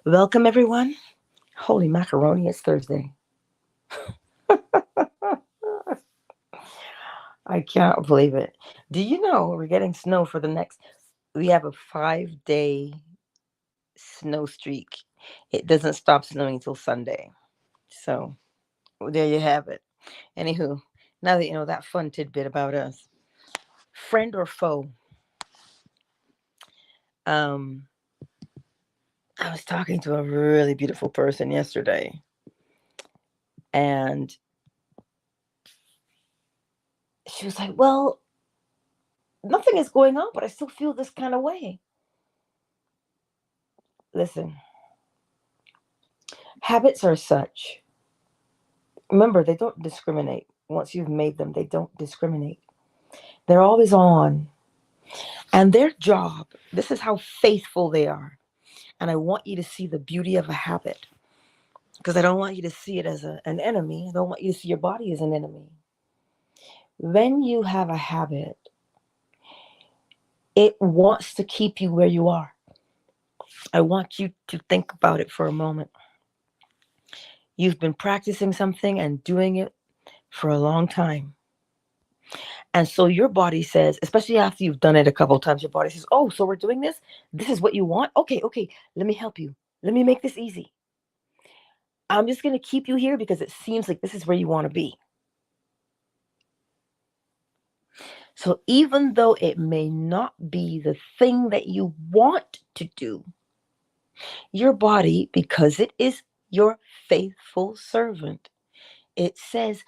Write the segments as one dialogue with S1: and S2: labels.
S1: Welcome, everyone. Holy macaroni, it's Thursday. I cannot believe it. Do you know we're getting snow for the next? We have a 5 day snow streak. It doesn't stop snowing until Sunday. So there you have it. Anywho, now that you know that fun tidbit about us, friend or foe, um, I was talking to a really beautiful person yesterday, and she was like, "Well, nothing is going on, but I still feel this kind of way." Listen, habits are such. Remember, they don't discriminate. Once you've made them, they don't discriminate. They're always on. And their job, this is how faithful they are. And I want you to see the beauty of a habit because I don't want you to see it as an enemy. I don't want you to see your body as an enemy. When you have a habit, it wants to keep you where you are. I want you to think about it for a moment. You've been practicing something and doing it for a long time. And so your body says, especially after you've done it a couple of times, your body says, "Oh, so we're doing this? This is what you want? Okay, okay, let me help you. Let me make this easy. I'm just going to keep you here because it seems like this is where you want to be." So even though it may not be the thing that you want to do, your body, because it is your faithful servant, it says,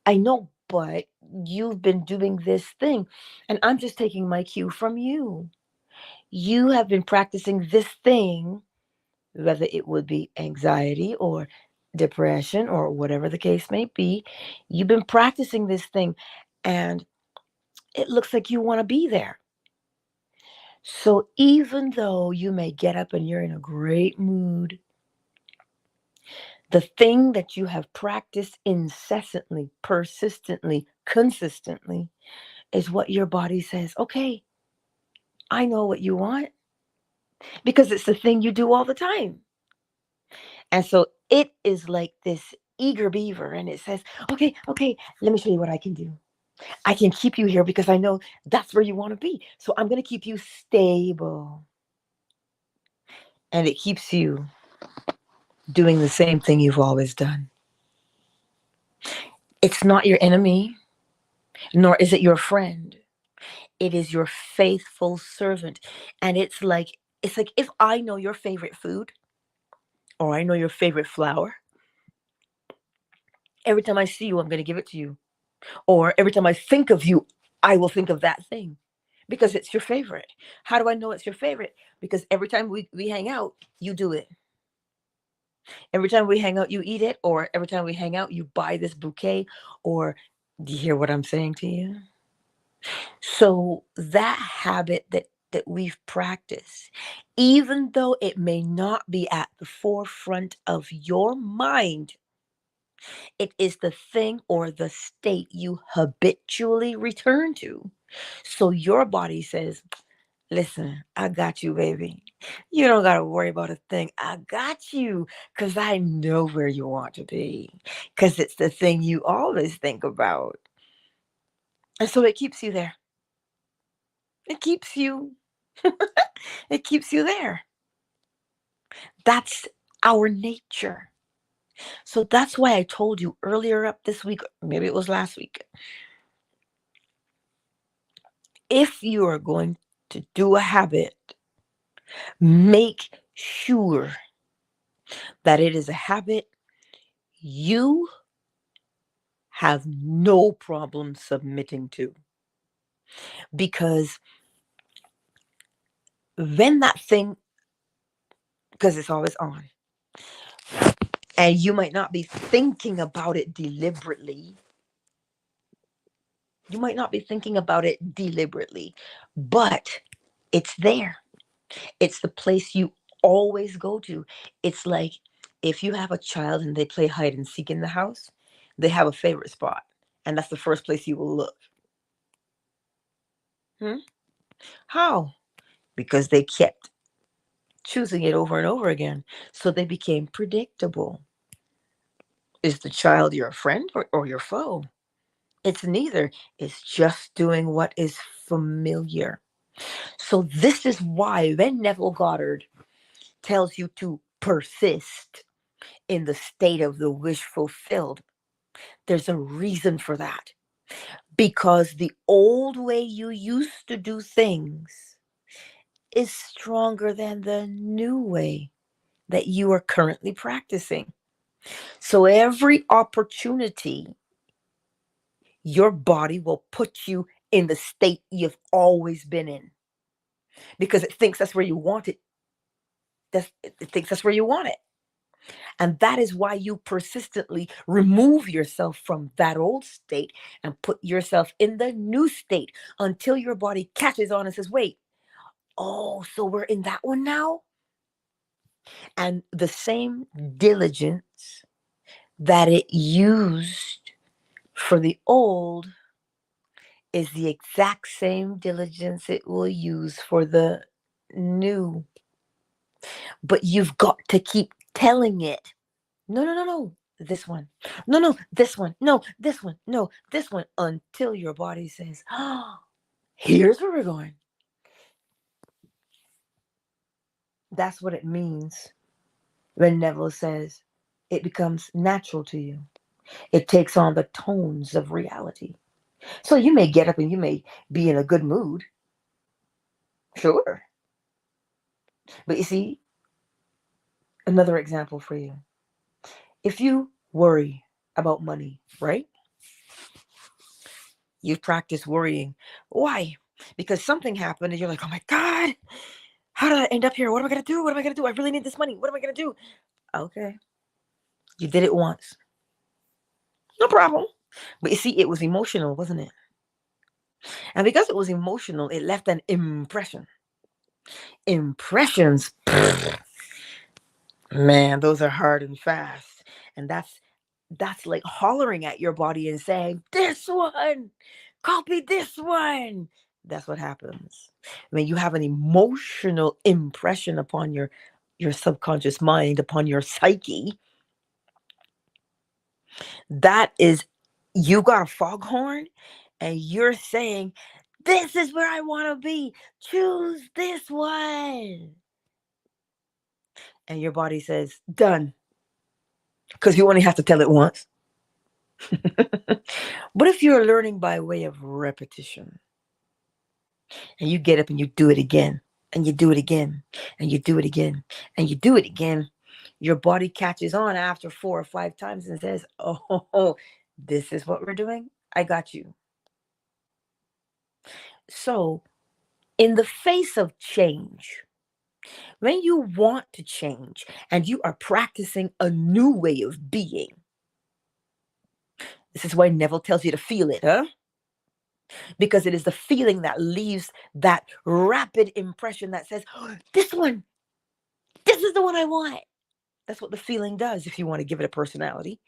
S1: "I know, but you've been doing this thing, and I'm just taking my cue from you. You have been practicing this thing," whether it would be anxiety or depression or whatever the case may be. You've been practicing this thing and it looks like you want to be there. So even though you may get up and you're in a great mood, the thing that you have practiced incessantly, persistently, consistently is what your body says, "Okay, I know what you want," because it's the thing you do all the time. And so it is like this eager beaver and it says, "Okay, okay, let me show you what I can do. I can keep you here because I know that's where you want to be. So I'm going to keep you stable." And it keeps you doing the same thing you've always done. It's not your enemy, nor is it your friend. It is your faithful servant. And it's like if I know your favorite food or I know your favorite flower, every time I see you, I'm going to give it to you. Or every time I think of you, I will think of that thing because it's your favorite. How do I know it's your favorite? Because every time we hang out, you do it. Every time we hang out, you eat it. Or every time we hang out, you buy this bouquet. Or do you hear what I'm saying to you? So that habit that we've practiced, even though it may not be at the forefront of your mind, it is the thing or the state you habitually return to. So your body says, "Listen, I got you, baby. You don't got to worry about a thing. I got you because I know where you want to be because it's the thing you always think about." And so it keeps you there. It keeps you, it keeps you there. That's our nature. So that's why I told you earlier up this week, maybe it was last week, if you are going to do a habit, make sure that it is a habit you have no problem submitting to. Because when that thing, because it's always on, and you might not be thinking about it deliberately, but it's there. It's the place you always go to. It's like if you have a child and they play hide and seek in the house, they have a favorite spot, and that's the first place you will look. Hmm? How? Because they kept choosing it over and over again. So they became predictable. Is the child your friend or your foe? It's neither. It's just doing what is familiar. So this is why when Neville Goddard tells you to persist in the state of the wish fulfilled, there's a reason for that. Because the old way you used to do things is stronger than the new way that you are currently practicing. So every opportunity, your body will put you in the state you've always been in because it thinks that's where you want it. It thinks that's where you want it. And that is why you persistently remove yourself from that old state and put yourself in the new state until your body catches on and says, wait, oh, so we're in that one now? And the same diligence that it used for the old is the exact same diligence it will use for the new. But you've got to keep telling it, no, no, no, no, this one. No, no, this one. No, this one. No, this one. Until your body says, oh, here's where we're going. That's what it means when Neville says it becomes natural to you. It takes on the tones of reality. So you may get up and you may be in a good mood. Sure. But you see, another example for you. If you worry about money, right? You've practiced worrying. Why? Because something happened and you're like, oh my God, how did I end up here? What am I going to do? What am I going to do? I really need this money. What am I going to do? Okay. You did it once. No problem. But you see, it was emotional, wasn't it? And because it was emotional, it left an impression. Impressions, man, those are hard and fast. And that's like hollering at your body and saying, this one, copy this one. That's what happens when you have an emotional impression upon your subconscious mind, upon your psyche. That is, you got a foghorn and you're saying, this is where I want to be. Choose this one. And your body says, done. Because you only have to tell it once. But if you're learning by way of repetition, and you get up and you do it again, and you do it again, and you do it again, and you do it again, your body catches on after 4 or 5 times and says, oh, this is what we're doing. I got you. So, in the face of change, when you want to change and you are practicing a new way of being, this is why Neville tells you to feel it, huh? Because it is the feeling that leaves that rapid impression that says, oh, this one, this is the one I want. That's what the feeling does if you want to give it a personality.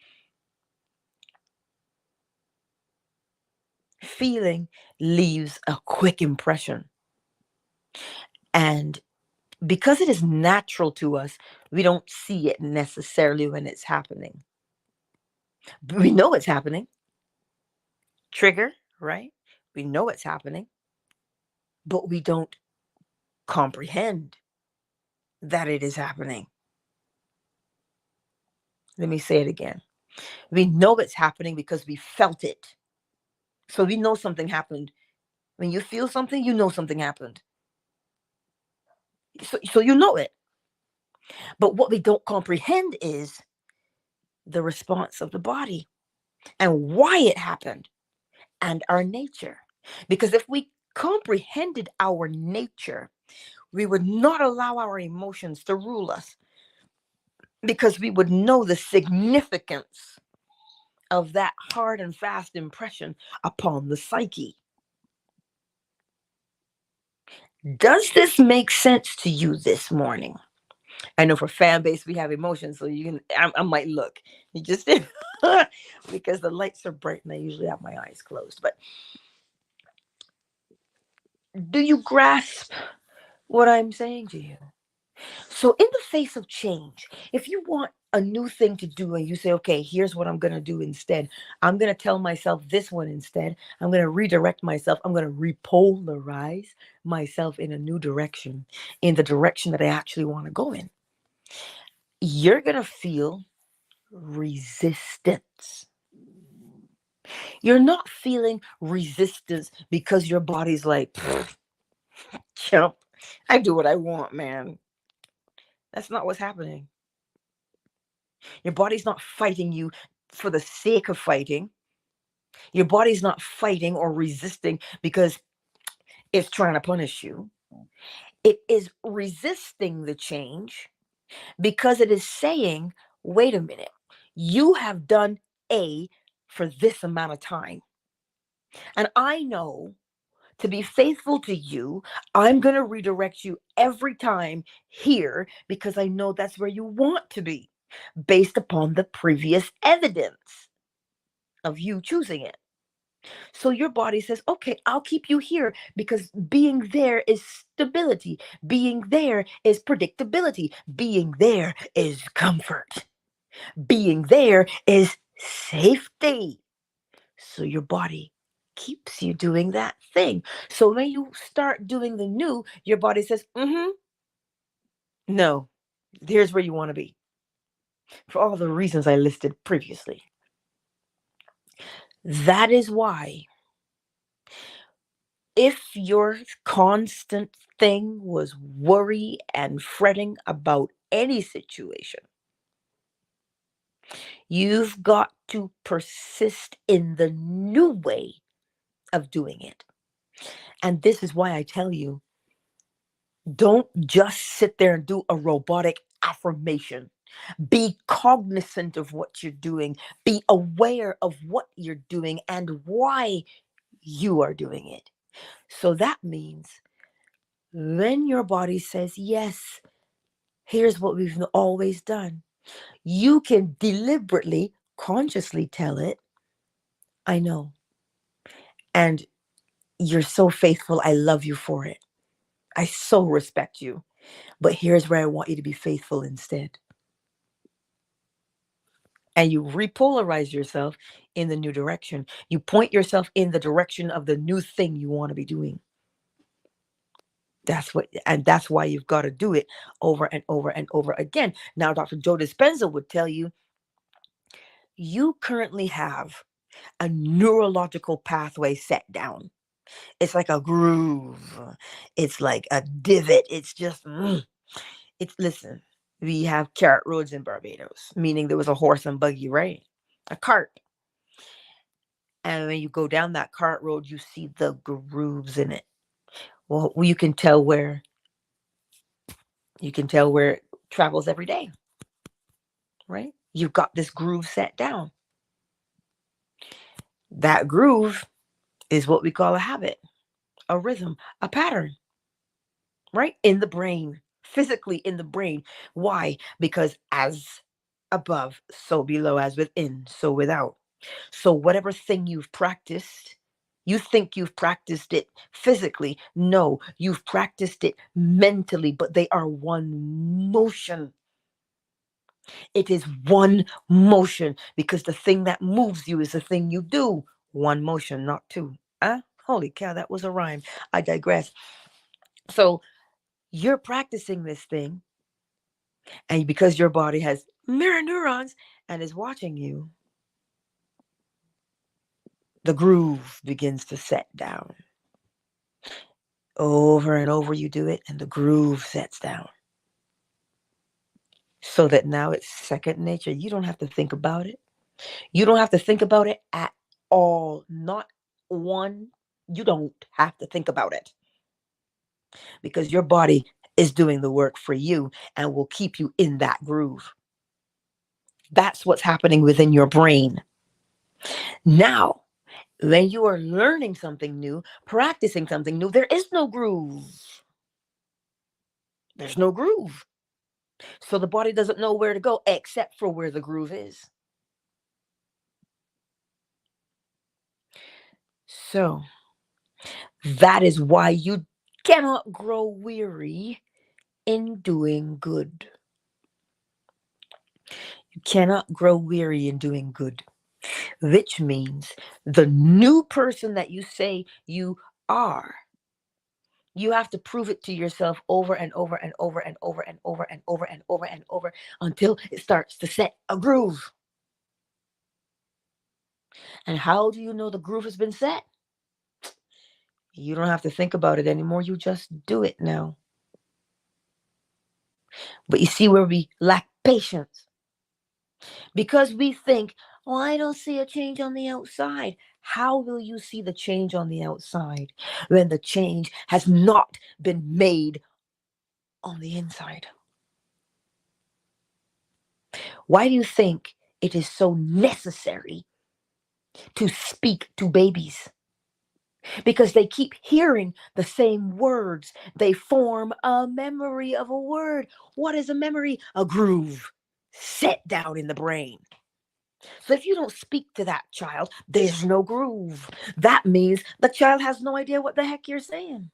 S1: Feeling leaves a quick impression. And because it is natural to us, we don't see it necessarily when it's happening. But we know it's happening. Trigger, right? We know it's happening, but we don't comprehend that it is happening. Let me say it again. We know it's happening because we felt it. So we know something happened. When you feel something, you know something happened. So you know it. But what we don't comprehend is the response of the body and why it happened and our nature. Because if we comprehended our nature, we would not allow our emotions to rule us because we would know the significance of that hard and fast impression upon the psyche. Does this make sense to you this morning? I know for fan base we have emotions, so you can. I might look. You just because the lights are bright and I usually have my eyes closed. But do you grasp what I'm saying to you? So, in the face of change, if you want a new thing to do and you say, okay, here's what I'm going to do instead, I'm going to tell myself this one instead, I'm going to redirect myself, I'm going to repolarize myself in a new direction, in the direction that I actually want to go in, you're going to feel resistance. You're not feeling resistance because your body's like, chump, I do what I want, man. That's not what's happening. Your body's not fighting you for the sake of fighting. Your body's not fighting or resisting because it's trying to punish you. It is resisting the change because it is saying, wait a minute, you have done A for this amount of time. And I know to be faithful to you, I'm going to redirect you every time here because I know that's where you want to be based upon the previous evidence of you choosing it. So your body says, okay, I'll keep you here because being there is stability. Being there is predictability. Being there is comfort. Being there is safety. So your body keeps you doing that thing. So when you start doing the new, your body says, no, here's where you want to be. For all the reasons I listed previously. That is why if your constant thing was worry and fretting about any situation, you've got to persist in the new way of doing it. And this is why I tell you, don't just sit there and do a robotic affirmation. Be cognizant of what you're doing. Be aware of what you're doing and why you are doing it. So that means when your body says, yes, here's what we've always done, you can deliberately, consciously tell it, I know. And you're so faithful. I love you for it. I so respect you. But here's where I want you to be faithful instead. And you repolarize yourself in the new direction. You point yourself in the direction of the new thing you want to be doing. That's why you've got to do it over and over and over again. Now, Dr. Joe Dispenza would tell you, you currently have a neurological pathway set down. It's like a groove. It's like a divot. It's just, listen, we have carrot roads in Barbados, meaning there was a horse and buggy, right? A cart. And when you go down that cart road, you see the grooves in it. Well, you can tell where it travels every day, right? You've got this groove set down. That groove is what we call a habit, a rhythm, a pattern, right? In the brain, physically in the brain. Why? Because as above, so below, as within, so without. So whatever thing you've practiced, you think you've practiced it physically. No, you've practiced it mentally, but they are one motion. It is one motion because the thing that moves you is the thing you do. One motion, not two. Holy cow, that was a rhyme. I digress. So you're practicing this thing, and because your body has mirror neurons and is watching you, the groove begins to set down. Over and over you do it, and the groove sets down. So that now it's second nature. You don't have to think about it. You don't have to think about it at all. Not one. You don't have to think about it. Because your body is doing the work for you and will keep you in that groove. That's what's happening within your brain. Now, when you are learning something new, practicing something new, there is no groove. There's no groove. So the body doesn't know where to go except for where the groove is. So that is why you cannot grow weary in doing good. You cannot grow weary in doing good, which means the new person that you say you are, you have to prove it to yourself over and over and over and over and over and over and over and over until it starts to set a groove. And how do you know the groove has been set? You don't have to think about it anymore. You just do it now. But you see where we lack patience because we think, oh, I don't see a change on the outside. How will you see the change on the outside when the change has not been made on the inside? Why do you think it is so necessary to speak to babies? Because they keep hearing the same words. They form a memory of a word. What is a memory? A groove set down in the brain. So if you don't speak to that child, there's no groove. That means the child has no idea what the heck you're saying.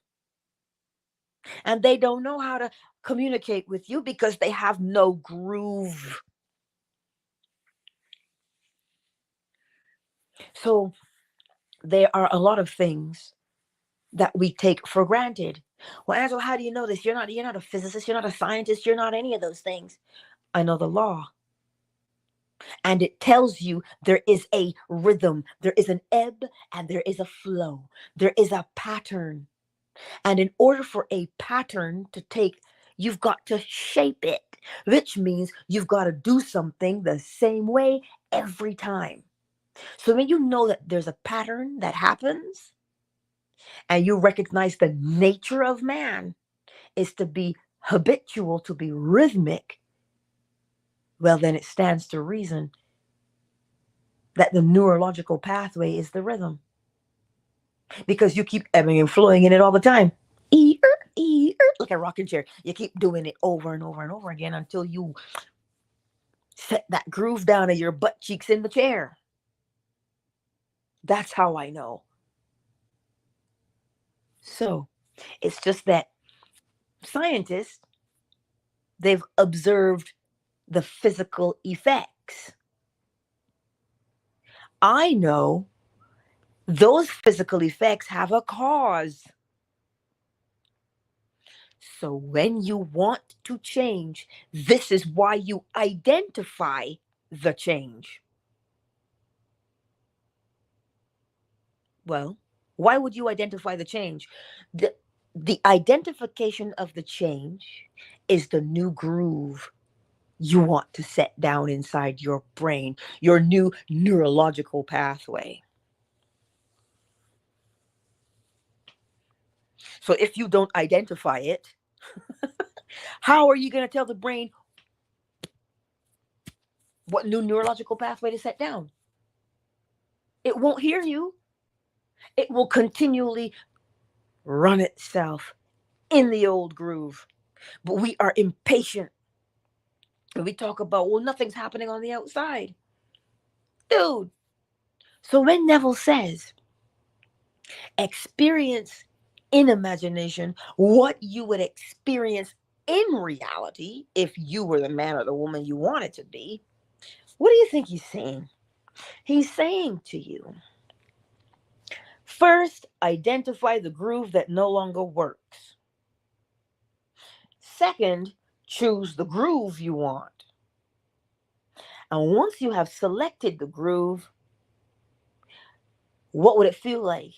S1: And they don't know how to communicate with you because they have no groove. So there are a lot of things that we take for granted. Well, Angela, how do you know this? You're not a physicist, you're not a scientist, you're not any of those things. I know the law. And it tells you there is a rhythm, there is an ebb, and there is a flow. There is a pattern. And in order for a pattern to take, you've got to shape it, which means you've got to do something the same way every time. So when you know that there's a pattern that happens and you recognize the nature of man is to be habitual, to be rhythmic, well, then it stands to reason that the neurological pathway is the rhythm because you keep ebbing and flowing in it all the time. Like a rocking chair. You keep doing it over and over and over again until you set that groove down of your butt cheeks in the chair. That's how I know. So it's just that scientists, they've observed the physical effects. I know those physical effects have a cause. So when you want to change, this is why you identify the change. Well, why would you identify the change? The identification of the change is the new groove you want to set down inside your brain, your new neurological pathway. So if you don't identify it, how are you going to tell the brain what new neurological pathway to set down? It won't hear you. It will continually run itself in the old groove. But we are impatient. And we talk about, well, nothing's happening on the outside. Dude. So when Neville says, experience in imagination what you would experience in reality if you were the man or the woman you wanted to be, what do you think he's saying? He's saying to you, first, identify the groove that no longer works. Second, choose the groove you want. And once you have selected the groove, what would it feel like?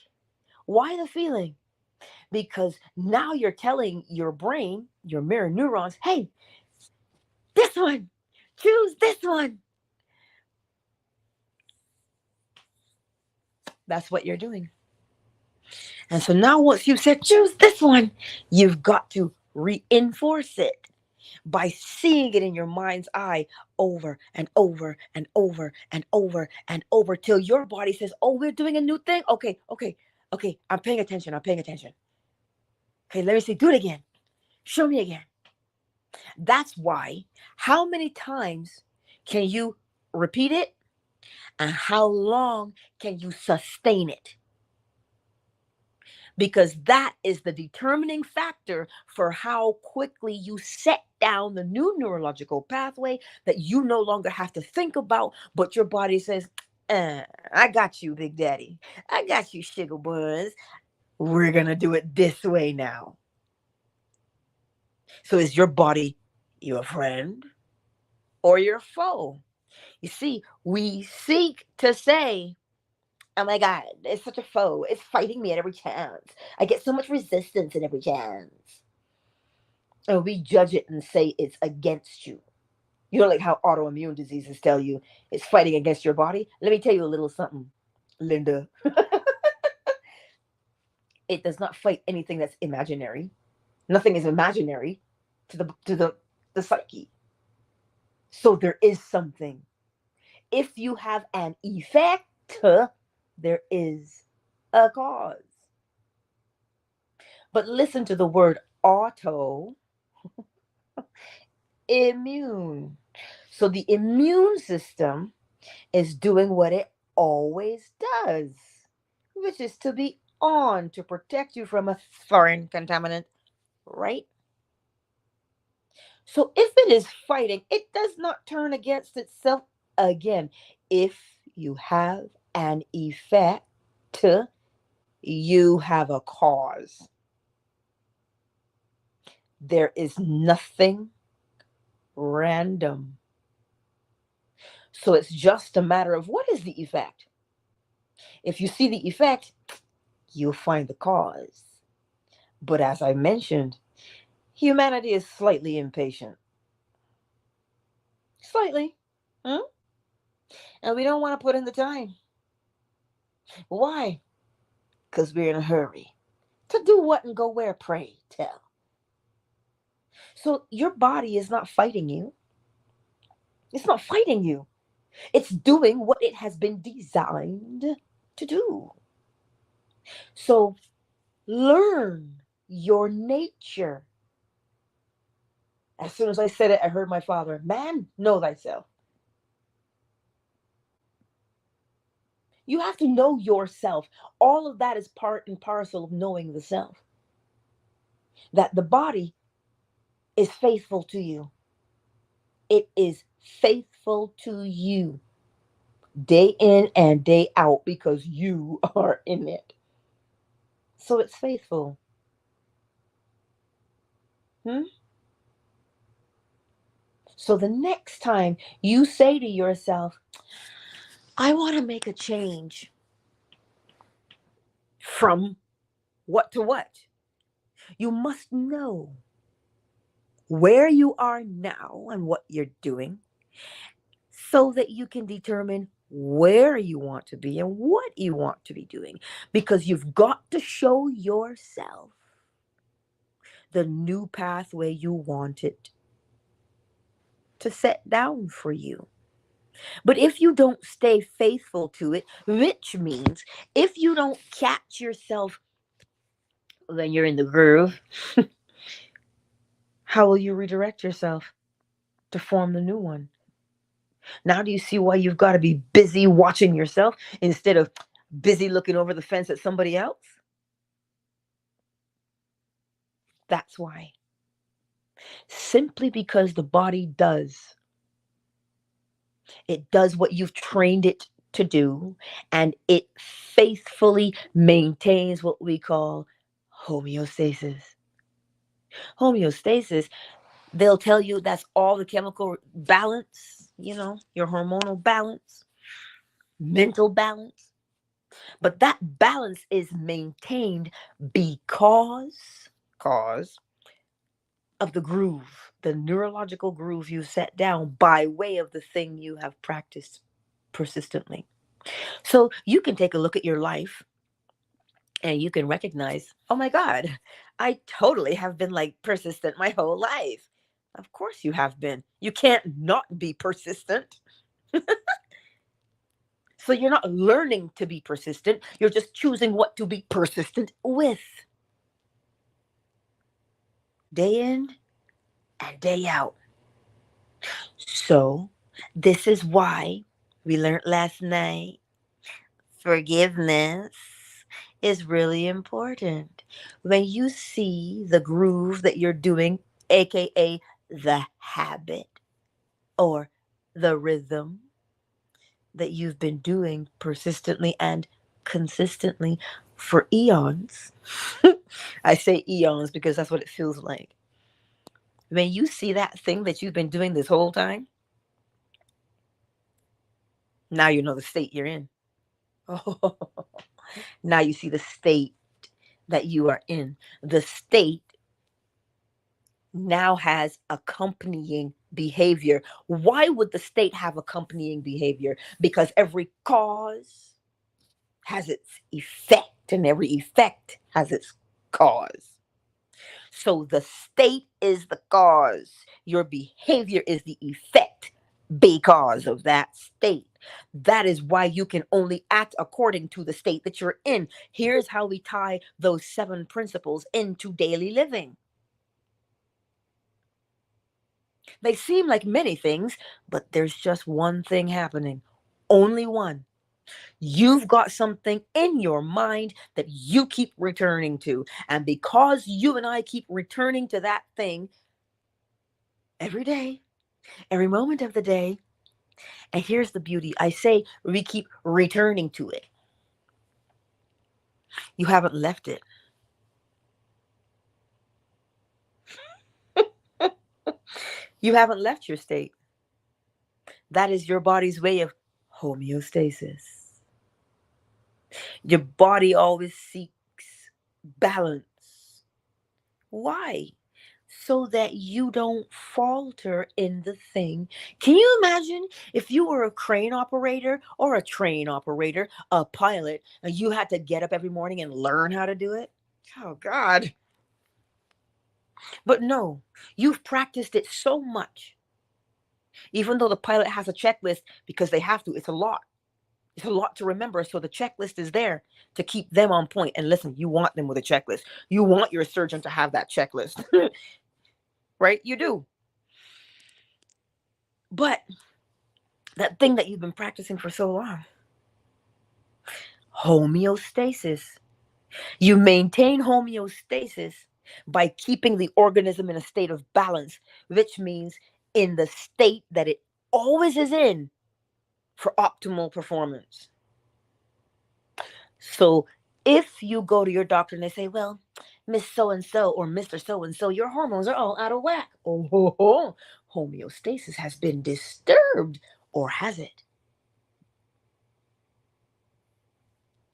S1: Why the feeling? Because now you're telling your brain, your mirror neurons, hey, this one, choose this one. That's what you're doing. And so now once you've said, choose this one, you've got to reinforce it by seeing it in your mind's eye over and over and over and over and over till your body says, oh, we're doing a new thing. Okay. I'm paying attention. Okay, let me see. Do it again. Show me again. That's why, how many times can you repeat it? And how long can you sustain it? because that is the determining factor for how quickly you set down the new neurological pathway that you no longer have to think about, but your body says, I got you, Big Daddy. I got you, Sugar Buzz. We're going to do it this way now. So is your body your friend or your foe? You see, we seek to say, oh my God, it's such a foe. It's fighting me at every chance. I get so much resistance at every chance. And we judge it and say it's against you. You know, like how autoimmune diseases tell you it's fighting against your body. Let me tell you a little something, Linda. It does not fight anything that's imaginary. Nothing is imaginary to the psyche. So there is something. If you have an effect, there is a cause. But listen to the word auto immune. So the immune system is doing what it always does, which is to be on to protect you from a foreign contaminant, right? So if it is fighting, it does not turn against itself again. If you have an effect, you have a cause. There is nothing random. So it's just a matter of what is the effect. If you see the effect, you'll find the cause. But as I mentioned, humanity is slightly impatient. Slightly. Hmm? And we don't want to put in the time. Why? Because we're in a hurry. To do what and go where, pray tell. So your body is not fighting you. It's not fighting you. It's doing what it has been designed to do. So learn your nature. As soon as I said it, I heard my father, man, know thyself. You have to know yourself. All of that is part and parcel of knowing the self. That the body is faithful to you. It is faithful to you day in and day out because you are in it. So it's faithful. Hmm? So the next time you say to yourself, I want to make a change from what to what, you must know where you are now and what you're doing so that you can determine where you want to be and what you want to be doing. Because you've got to show yourself the new pathway you wanted to set down for you. But if you don't stay faithful to it, which means if you don't catch yourself when you're in the groove, how will you redirect yourself to form the new one? Now, do you see why you've got to be busy watching yourself instead of busy looking over the fence at somebody else? That's why. Simply because the body does. It does what you've trained it to do, and it faithfully maintains what we call homeostasis. Homeostasis, they'll tell you that's all the chemical balance, your hormonal balance, mental balance. But that balance is maintained because of the groove, the neurological groove you set down by way of the thing you have practiced persistently. So you can take a look at your life and you can recognize, oh my God, I totally have been like persistent my whole life. Of course you have been. You can't not be persistent. So you're not learning to be persistent. You're just choosing what to be persistent with. Day in and day out. So this is why we learned last night, forgiveness is really important. When you see the groove that you're doing, aka the habit or the rhythm that you've been doing persistently and consistently for eons. I say eons because that's what it feels like. When you see that thing that you've been doing this whole time, now you know the state you're in. Oh, now you see the state that you are in. The state now has accompanying behavior. Why would the state have accompanying behavior? Because every cause has its effect, and every effect has its cause. So the state is the cause, your behavior is the effect because of that state. That is why you can only act according to the state that you're in. Here's how we tie those 7 principles into daily living. They seem like many things, but there's just one thing happening. Only one. You've got something in your mind that you keep returning to. And because you and I keep returning to that thing every day, every moment of the day, and here's the beauty, I say we keep returning to it. You haven't left it. You haven't left your state. That is your body's way of homeostasis. Your body always seeks balance. Why? So that you don't falter in the thing. Can you imagine if you were a crane operator or a train operator, a pilot, and you had to get up every morning and learn how to do it? Oh, God. But no, you've practiced it so much. Even though the pilot has a checklist because they have to, it's a lot. It's a lot to remember. So the checklist is there to keep them on point. And listen, you want them with a checklist. You want your surgeon to have that checklist, right? You do. But that thing that you've been practicing for so long, homeostasis. You maintain homeostasis by keeping the organism in a state of balance, which means in the state that it always is in for optimal performance. So if you go to your doctor and they say, well, Miss So and so or Mr. So and so, your hormones are all out of whack. Oh, homeostasis has been disturbed, or has it?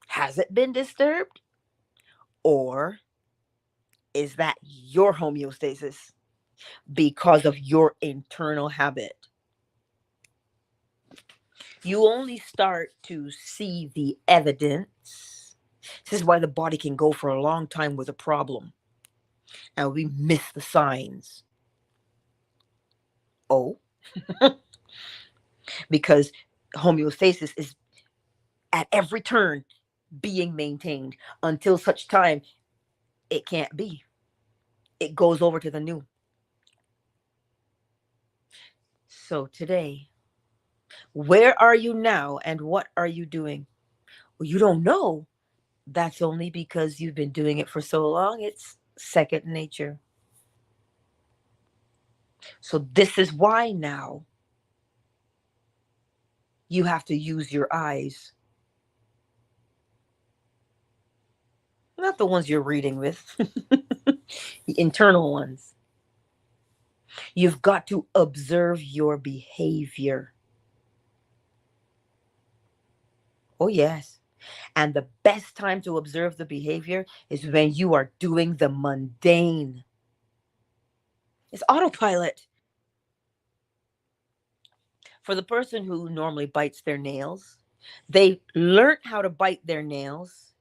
S1: Has it been disturbed? Or is that your homeostasis because of your internal habit? You only start to see the evidence. This is why the body can go for a long time with a problem and we miss the signs. Oh, because homeostasis is at every turn being maintained until such time it can't be. It goes over to the new. So today, where are you now and what are you doing? Well, you don't know. That's only because you've been doing it for so long. It's second nature. So this is why now you have to use your eyes. Not the ones you're reading with, the internal ones. You've got to observe your behavior. Oh, yes. And the best time to observe the behavior is when you are doing the mundane. It's autopilot. For the person who normally bites their nails, they learned how to bite their nails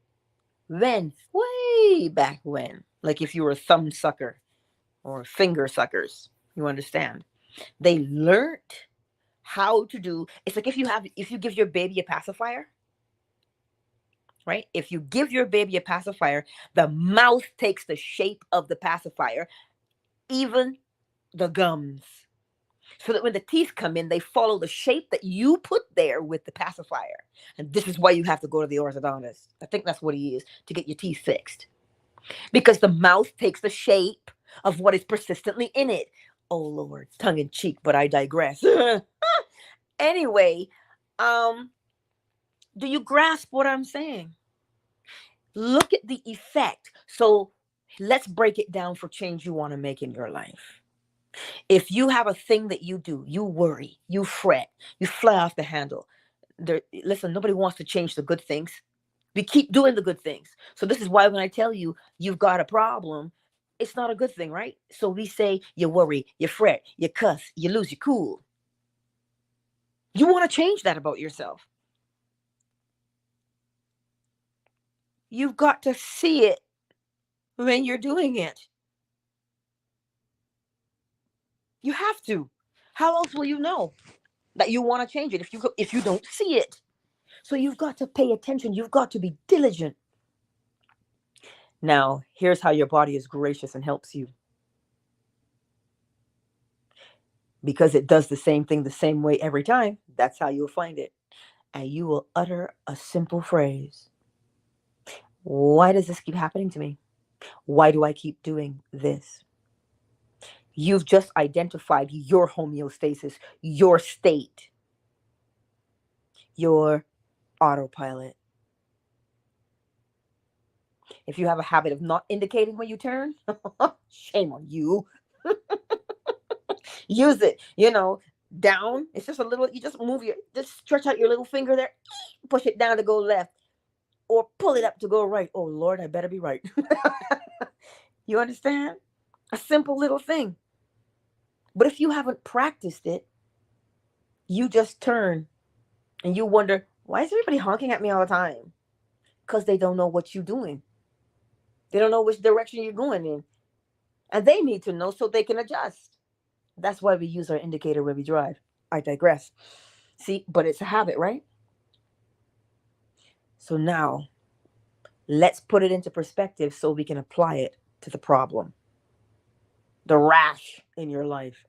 S1: when? Way back when. Like if you were a thumb sucker or finger suckers, you understand. They learned how to do, it's like if you give your baby a pacifier, right? If you give your baby a pacifier, the mouth takes the shape of the pacifier, even the gums. so that when the teeth come in, they follow the shape that you put there with the pacifier. And this is why you have to go to the orthodontist. I think that's what he is, to get your teeth fixed. Because the mouth takes the shape of what is persistently in it. Oh Lord, tongue in cheek, but I digress. Anyway, do you grasp what I'm saying? Look at the effect. So let's break it down for change you want to make in your life. If you have a thing that you do, you worry, you fret, you fly off the handle. Listen, nobody wants to change the good things. We keep doing the good things. So this is why when I tell you you've got a problem, it's not a good thing, right? So we say you worry, you fret, you cuss, you lose your cool. You want to change that about yourself. You've got to see it when you're doing it. You have to. How else will you know that you want to change it if you don't see it? So you've got to pay attention. You've got to be diligent. Now, here's how your body is gracious and helps you. Because it does the same thing the same way every time. That's how you'll find it. And you will utter a simple phrase. Why does this keep happening to me? Why do I keep doing this? You've just identified your homeostasis, your state, your autopilot. If you have a habit of not indicating when you turn, shame on you. Use it, down. It's just a little, you just stretch out your little finger there, push it down to go left, or pull it up to go right. Oh Lord, I better be right. You understand? A simple little thing. But if you haven't practiced it, you just turn and you wonder, why is everybody honking at me all the time? Because they don't know what you're doing. They don't know which direction you're going in. And they need to know so they can adjust. That's why we use our indicator when we drive. I digress. See, but it's a habit, right? So now, let's put it into perspective so we can apply it to the problem. The rash in your life.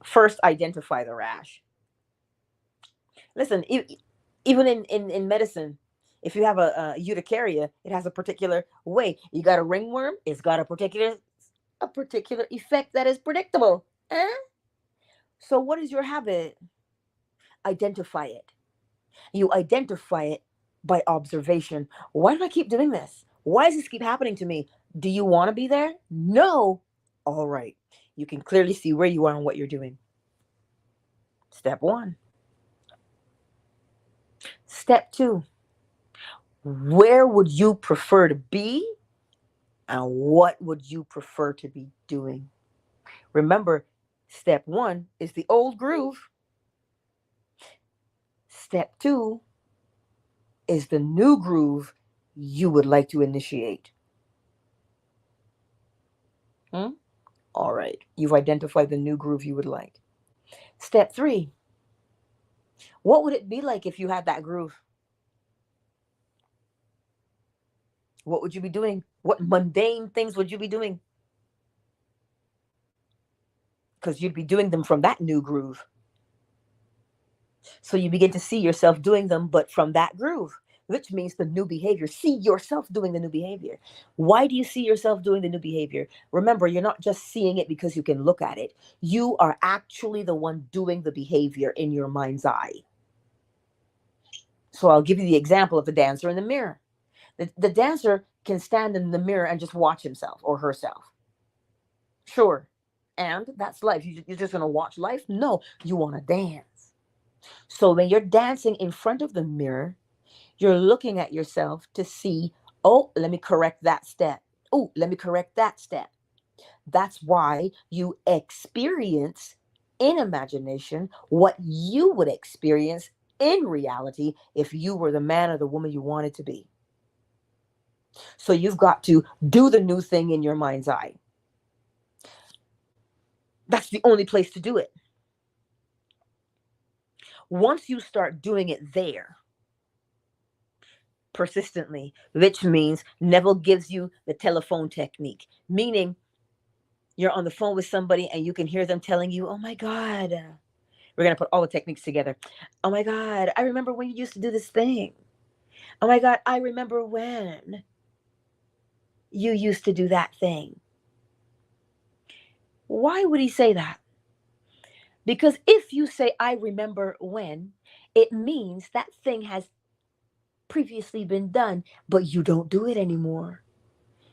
S1: First, identify the rash. Listen, even in medicine, if you have a urticaria, it has a particular way. You got a ringworm, it's got a particular effect that is predictable. So what is your habit? Identify it. You identify it by observation. Why do I keep doing this? Why does this keep happening to me? Do you want to be there? No. All right. You can clearly see where you are and what you're doing. Step 1. Step 2. Where would you prefer to be? And what would you prefer to be doing? Remember, step 1 is the old groove. Step 2 is the new groove you would like to initiate. All right. You've identified the new groove you would like. Step 3. What would it be like if you had that groove? What would you be doing? What mundane things would you be doing? Because you'd be doing them from that new groove. So you begin to see yourself doing them, but from that groove, which means the new behavior. See yourself doing the new behavior. Why do you see yourself doing the new behavior? Remember, you're not just seeing it because you can look at it. You are actually the one doing the behavior in your mind's eye. So I'll give you the example of the dancer in the mirror. The dancer can stand in the mirror and just watch himself or herself. Sure. And that's life. You're just going to watch life? No, you want to dance. So when you're dancing in front of the mirror, you're looking at yourself to see, oh, let me correct that step. Oh, let me correct that step. That's why you experience in imagination what you would experience in reality if you were the man or the woman you wanted to be. So you've got to do the new thing in your mind's eye. That's the only place to do it. Once you start doing it there, persistently, which means Neville gives you the telephone technique, meaning You're on the phone with somebody and you can hear them telling you, oh my God, we're going to put all the techniques together. Oh my God, I remember when you used to do this thing. Oh my God, I remember when you used to do that thing. Why would he say that? Because if you say, I remember when, it means that thing has previously been done, but you don't do it anymore.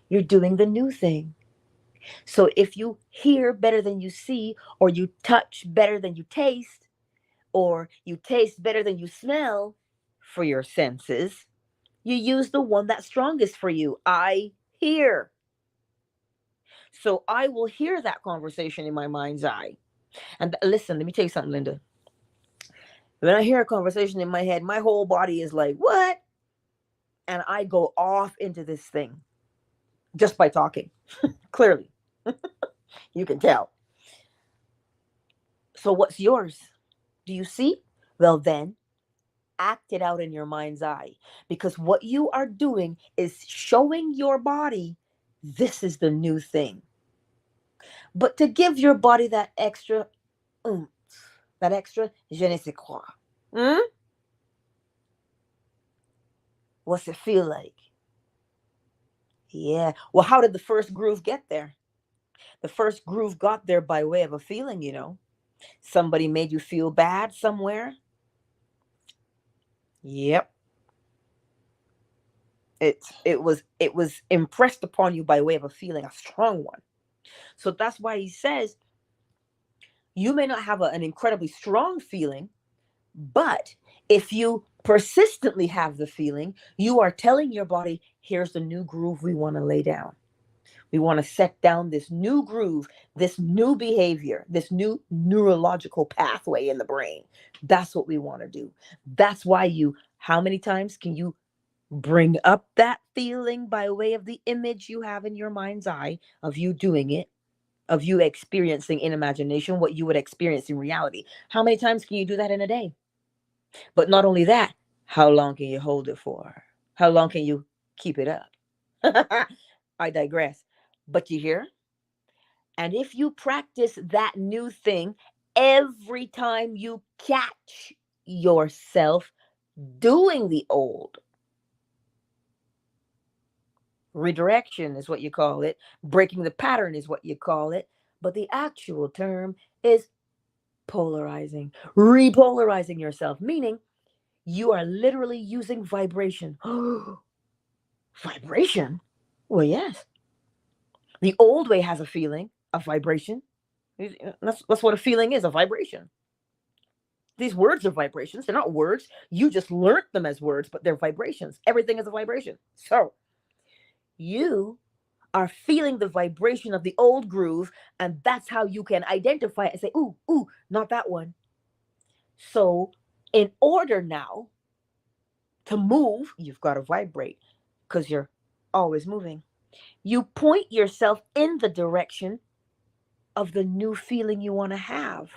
S1: You're doing the new thing. So if you hear better than you see, or you touch better than you taste, or you taste better than you smell for your senses, you use the one that's strongest for you. I hear. So I will hear that conversation in my mind's eye. And listen, let me tell you something, Linda. When I hear a conversation in my head, my whole body is like, what? And I go off into this thing just by talking. Clearly, you can tell. So what's yours? Do you see? Well, then act it out in your mind's eye, because what you are doing is showing your body this is the new thing. But to give your body that extra oomph, that extra je ne sais quoi. What's it feel like? Yeah. Well, how did the first groove get there? The first groove got there by way of a feeling. Somebody made you feel bad somewhere. Yep. It was impressed upon you by way of a feeling, a strong one. So that's why he says you may not have an incredibly strong feeling, but if you persistently have the feeling, you are telling your body, here's the new groove we want to lay down. We want to set down this new groove, this new behavior, this new neurological pathway in the brain. That's what we want to do. That's why how many times can you bring up that feeling by way of the image you have in your mind's eye of you doing it, of you experiencing in imagination what you would experience in reality? How many times can you do that in a day? But not only that, how long can you hold it for? How long can you keep it up? I digress. But you hear? And if you practice that new thing every time you catch yourself doing the old, redirection is what you call it, breaking the pattern is what you call it, but the actual term is polarizing, repolarizing yourself, meaning you are literally using vibration. Vibration? Well, yes. The old way has a feeling, a vibration. That's what a feeling is, a vibration. These words are vibrations. They're not words. You just learnt them as words, but they're vibrations. Everything is a vibration. So you are feeling the vibration of the old groove, and that's how you can identify it and say, ooh, ooh, not that one. So in order now to move, you've got to vibrate because you're always moving. You point yourself in the direction of the new feeling you want to have.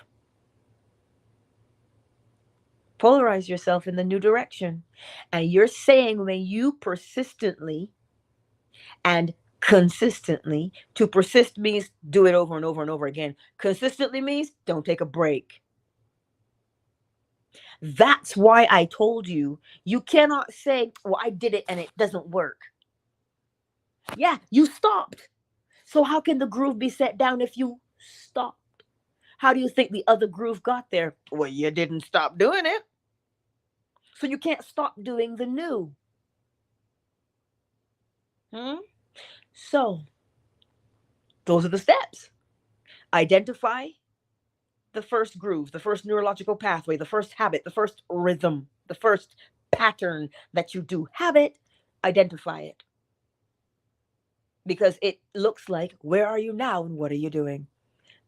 S1: Polarize yourself in the new direction. And you're saying, when you persistently and consistently, to persist means do it over and over and over again. Consistently means don't take a break. That's why I told you, you cannot say, well, I did it and it doesn't work. Yeah, you stopped. So how can the groove be set down if you stopped? How do you think the other groove got there? Well, you didn't stop doing it. So you can't stop doing the new. So those are the steps. Identify the first groove, the first neurological pathway, the first habit, the first rhythm, the first pattern that you do. Have it, identify it. Because it looks like, where are you now and what are you doing?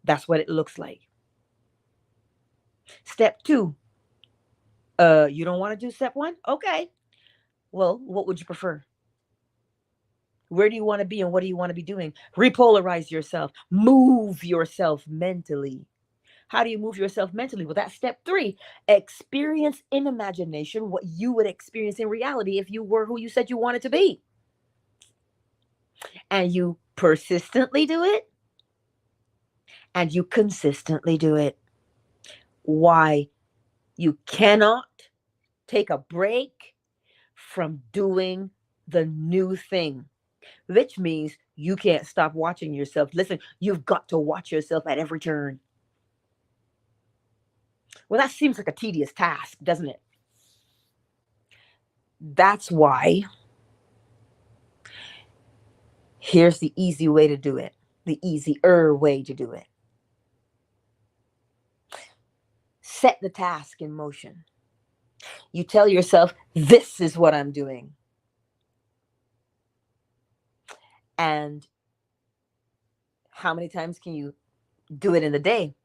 S1: That's what it looks like. Step 2. You don't want to do step 1? Okay. Well, what would you prefer? Where do you want to be and what do you want to be doing? Repolarize yourself. Move yourself mentally. How do you move yourself mentally? Well, that's step 3. Experience in imagination what you would experience in reality if you were who you said you wanted to be. And you persistently do it. and you consistently do it. Why? You cannot take a break from doing the new thing, which means you can't stop watching yourself. Listen, you've got to watch yourself at every turn. Well, that seems like a tedious task, doesn't it? That's why here's the easy way to do it, the easier way to do it. Set the task in motion. You tell yourself, this is what I'm doing. And how many times can you do it in the day?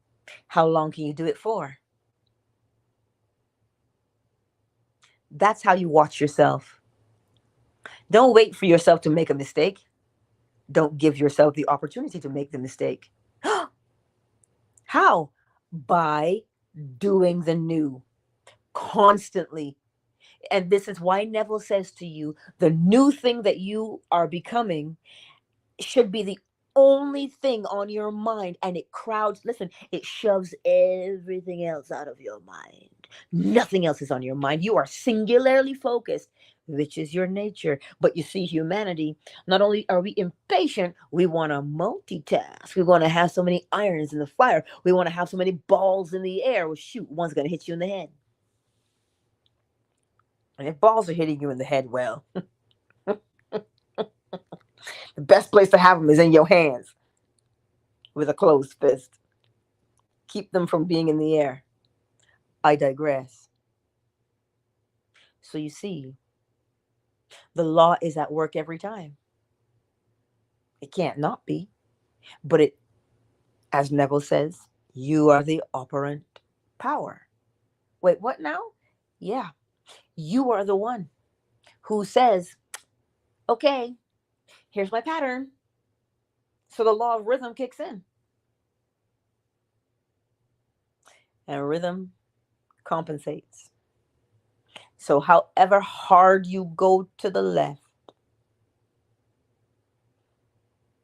S1: How long can you do it for? That's how you watch yourself. Don't wait for yourself to make a mistake. Don't give yourself the opportunity to make the mistake. How? By doing the new constantly. And this is why Neville says to you, the new thing that you are becoming should be the only thing on your mind, and it crowds, listen, it shoves everything else out of your mind. Nothing else is on your mind. You are singularly focused, which is your nature. But you see, humanity, not only are we impatient, we want to multitask. We want to have so many irons in the fire. We want to have so many balls in the air. Well, shoot, one's going to hit you in the head. And if balls are hitting you in the head, well, the best place to have them is in your hands with a closed fist. Keep them from being in the air. I digress. So you see, the law is at work every time. It can't not be. But it, as Neville says, you are the operant power. Wait, what now? Yeah, you are the one who says, okay, here's my pattern. So the law of rhythm kicks in. And rhythm compensates. So however hard you go to the left,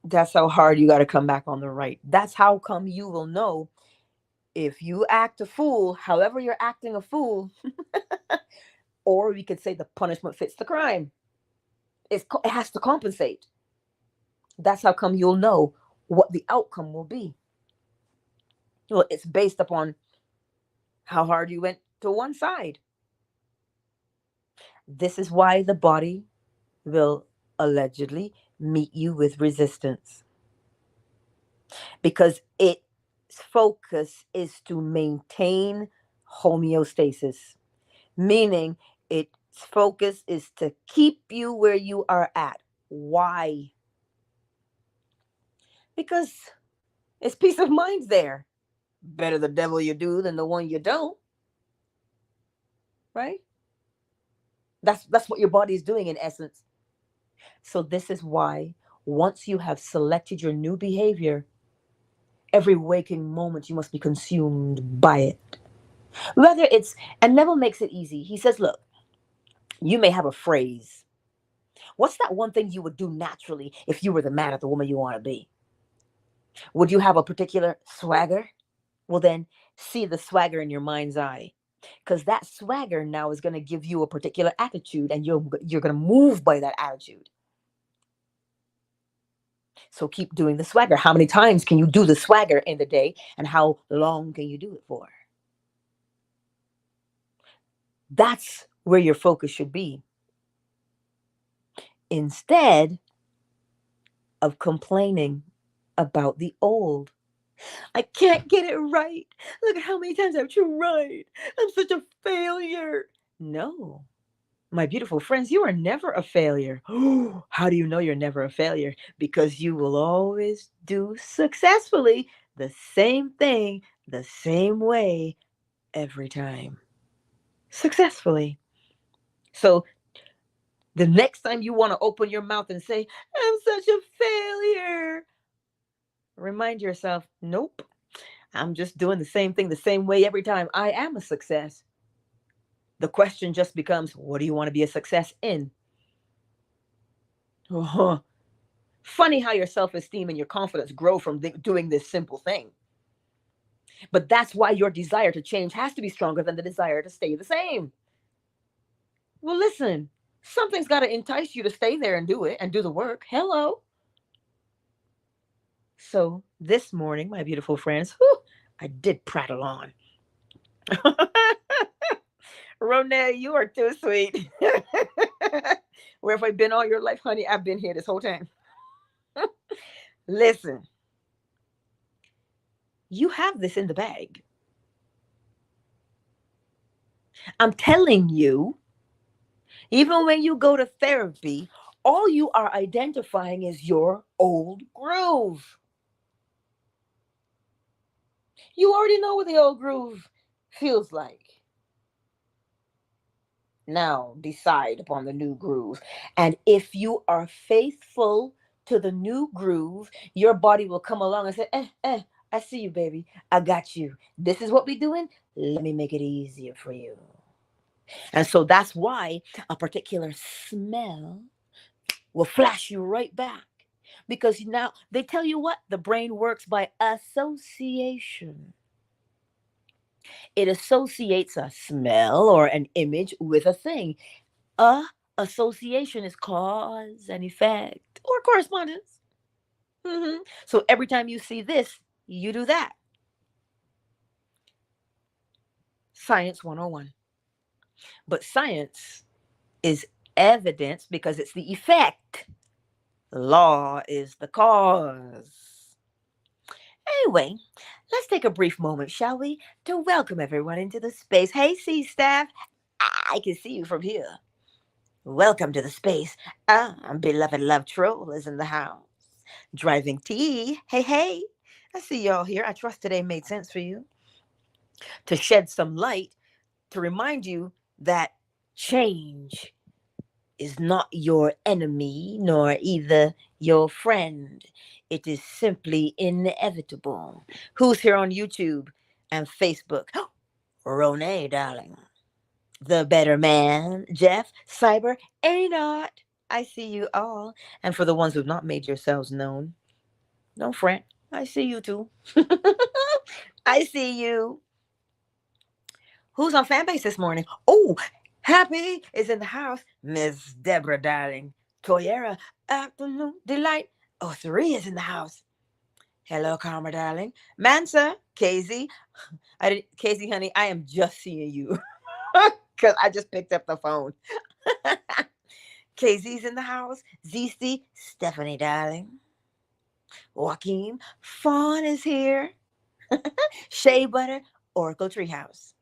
S1: that's how hard you got to come back on the right. That's how come you will know if you act a fool, however you're acting a fool, or we could say the punishment fits the crime. It has to compensate. That's how come you'll know what the outcome will be. Well, it's based upon how hard you went to one side. This is why the body will allegedly meet you with resistance, because its focus is to maintain homeostasis, meaning its focus is to keep you where you are at. Why? Because it's peace of mind there. Better the devil you do than the one you don't, right? That's what your body is doing in essence. So this is why once you have selected your new behavior, every waking moment you must be consumed by it. Whether it's, and Neville makes it easy. He says, look, you may have a phrase. What's that one thing you would do naturally if you were the man or the woman you want to be? Would you have a particular swagger? Well, then see the swagger in your mind's eye, because that swagger now is going to give you a particular attitude, and you're going to move by that attitude. So keep doing the swagger. How many times can you do the swagger in the day, and how long can you do it for? That's where your focus should be, instead of complaining about the old. I can't get it right. Look at how many times I've tried. I'm such a failure. No, my beautiful friends, you are never a failure. How do you know you're never a failure? Because you will always do successfully the same thing the same way every time. Successfully. So the next time you want to open your mouth and say, I'm such a failure, remind yourself, nope, I'm just doing the same thing the same way every time. I am a success. The question just becomes, what do you want to be a success in? Funny how your self-esteem and your confidence grow from doing this simple thing. But that's why your desire to change has to be stronger than the desire to stay the same. Well, listen, something's got to entice you to stay there and do it and do the work. Hello. So this morning, my beautiful friends, whew, I did prattle on. Ronelle, you are too sweet. Where have I been all your life, honey? I've been here this whole time. Listen, you have this in the bag. I'm telling you, even when you go to therapy, all you are identifying is your old groove. You already know what the old groove feels like. Now decide upon the new groove. And if you are faithful to the new groove, your body will come along and say, I see you, baby. I got you. This is what we're doing. Let me make it easier for you. And so that's why a particular smell will flash you right back. Because now they tell you what? The brain works by association. It associates a smell or an image with a thing. Association is cause and effect or correspondence. So every time you see this, you do that. Science 101. But science is evidence because it's the effect. Law is the cause. Anyway, let's take a brief moment, shall we, to welcome everyone into the space. Hey, C-Staff, I can see you from here. Welcome to the space. Beloved Love Troll is in the house. Driving tea. Hey. I see y'all here. I trust today made sense for you. To shed some light, to remind you that change is not your enemy, nor either your friend. It is simply inevitable. Who's here on YouTube and Facebook? Ronay, darling. The better man, Jeff, Cyber, Anot. I see you all. And for the ones who've not made yourselves known, don't fret. I see you too. I see you. Who's on Fanbase this morning? Oh, Happy is in the house. Miss Deborah, darling. Toyera, Afternoon Delight. Oh, 3 is in the house. Hello, Karma, darling. Mansa, Casey. Casey, honey, I am just seeing you. Because I just picked up the phone. Casey's in the house. ZC, Stephanie, darling. Joaquin, Fawn is here. Shea Butter, Oracle Treehouse.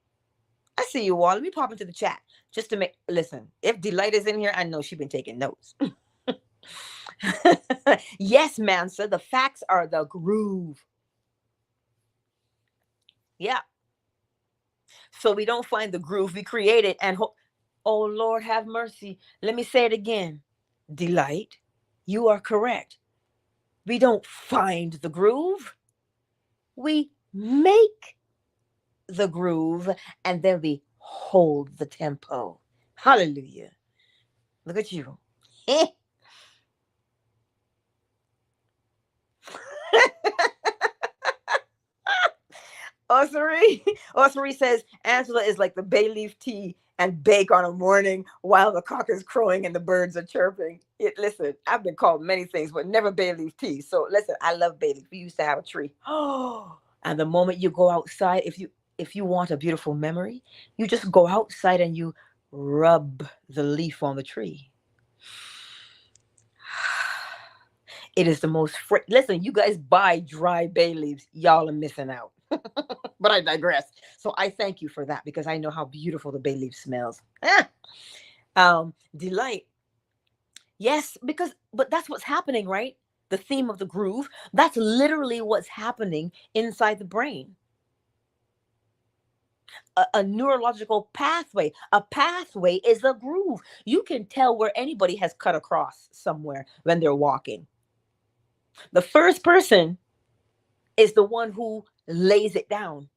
S1: I see you all. Let me pop into the chat just to listen. If Delight is in here, I know she's been taking notes. Yes, Mansa, the facts are the groove. Yeah. So we don't find the groove we created and oh, Lord, have mercy. Let me say it again. Delight, you are correct. We don't find the groove. We make the groove and then we hold the tempo. Hallelujah. Look at you. Osiri says Angela is like the bay leaf tea and bake on a morning while the cock is crowing and the birds are chirping. Listen, I've been called many things, but never bay leaf tea. So listen, I love bay leaf. We used to have a tree. Oh, and the moment you go outside, if you want a beautiful memory, you just go outside and you rub the leaf on the tree. It is the most listen, you guys buy dry bay leaves. Y'all are missing out. But I digress. So I thank you for that because I know how beautiful the bay leaf smells. Delight. Yes, but that's what's happening, right? The theme of the groove. That's literally what's happening inside the brain. A neurological pathway. A pathway is a groove. You can tell where anybody has cut across somewhere when they're walking. The first person is the one who lays it down.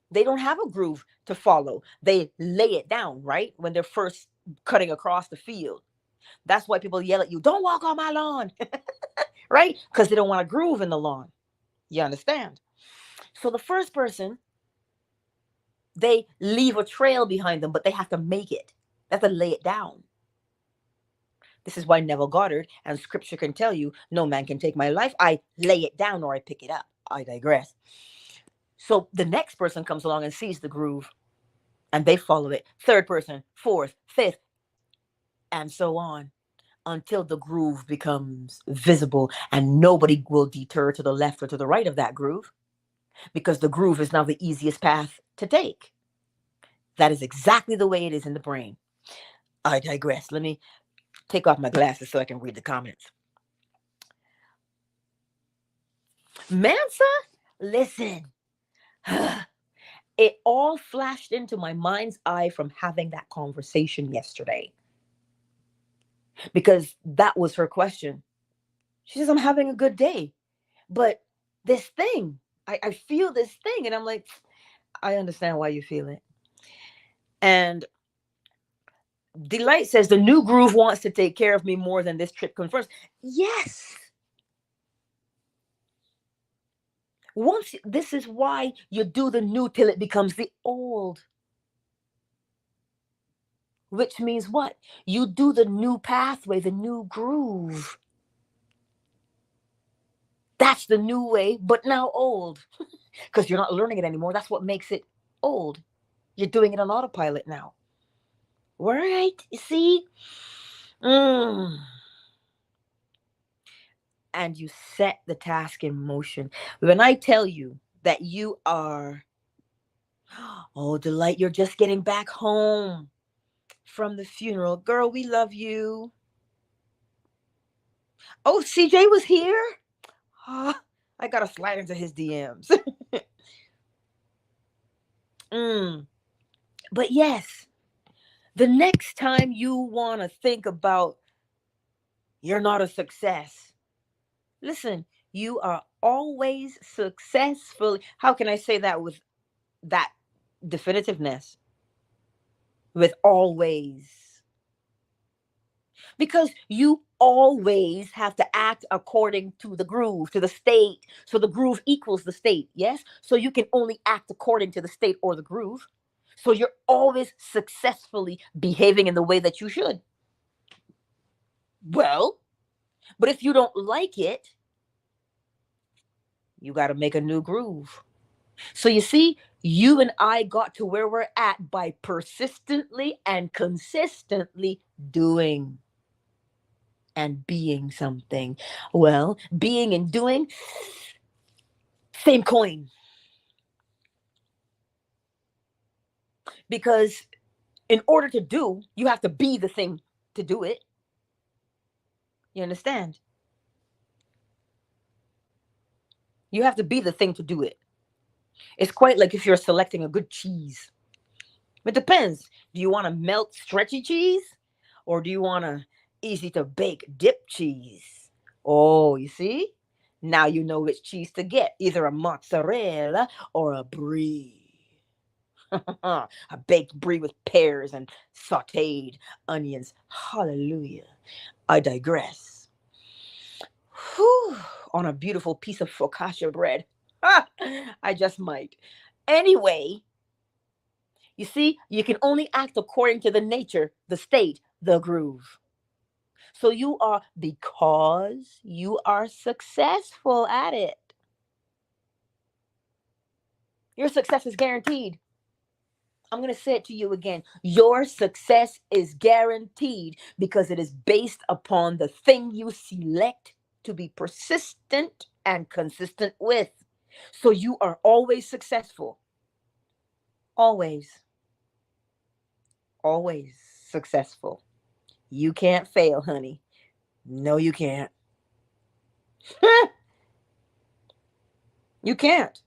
S1: They don't have a groove to follow. They lay it down, right? When they're first cutting across the field. That's why people yell at you, don't walk on my lawn, right? Because they don't want to groove in the lawn. You understand? So the first person They leave a trail behind them, but they have to make it. They have to lay it down. This is why Neville Goddard and scripture can tell you, no man can take my life. I lay it down or I pick it up. I digress. So the next person comes along and sees the groove and they follow it. Third person, fourth, fifth, and so on until the groove becomes visible and nobody will deter to the left or to the right of that groove because the groove is now the easiest path to take. That is exactly the way it is in the brain. I digress. Let me take off my glasses so I can read the comments. Mansa, listen. It all flashed into my mind's eye from having that conversation yesterday. Because that was her question. She says, I'm having a good day. But this thing, I feel this thing. And I'm like, I understand why you feel it. And Delight says, the new groove wants to take care of me more than this trip confirms. Yes. This is why you do the new till it becomes the old. Which means what? You do the new pathway, the new groove. That's the new way, but now old. Because you're not learning it anymore. That's what makes it old. You're doing it on autopilot now. Right? You see? And you set the task in motion. When I tell you that you are, oh, Delight, you're just getting back home from the funeral. Girl, we love you. Oh, CJ was here? I got to slide into his DMs. But yes, the next time you want to think about you're not a success, listen, you are always successful. How can I say that with that definitiveness? With always. Because you always have to act according to the groove, to the state. So the groove equals the state, yes? So you can only act according to the state or the groove. So you're always successfully behaving in the way that you should. Well, but if you don't like it, you got to make a new groove. So you see, you and I got to where we're at by persistently and consistently doing and being something. Well, being and doing, same coin. Because in order to do, you have to be the thing to do it. You understand? You have to be the thing to do it. It's quite like if you're selecting a good cheese. It depends. Do you want to melt stretchy cheese? Or do you want a easy to bake dip cheese? Oh, you see? Now you know which cheese to get. Either a mozzarella or a brie. A baked brie with pears and sauteed onions. Hallelujah. I digress. Whew, on a beautiful piece of focaccia bread. I just might. Anyway, you see, you can only act according to the nature, the state, the groove. So you are, because you are successful at it. Your success is guaranteed. I'm going to say it to you again. Your success is guaranteed because it is based upon the thing you select to be persistent and consistent with. So you are always successful. Always. Always successful. You can't fail, honey. No, you can't. You can't.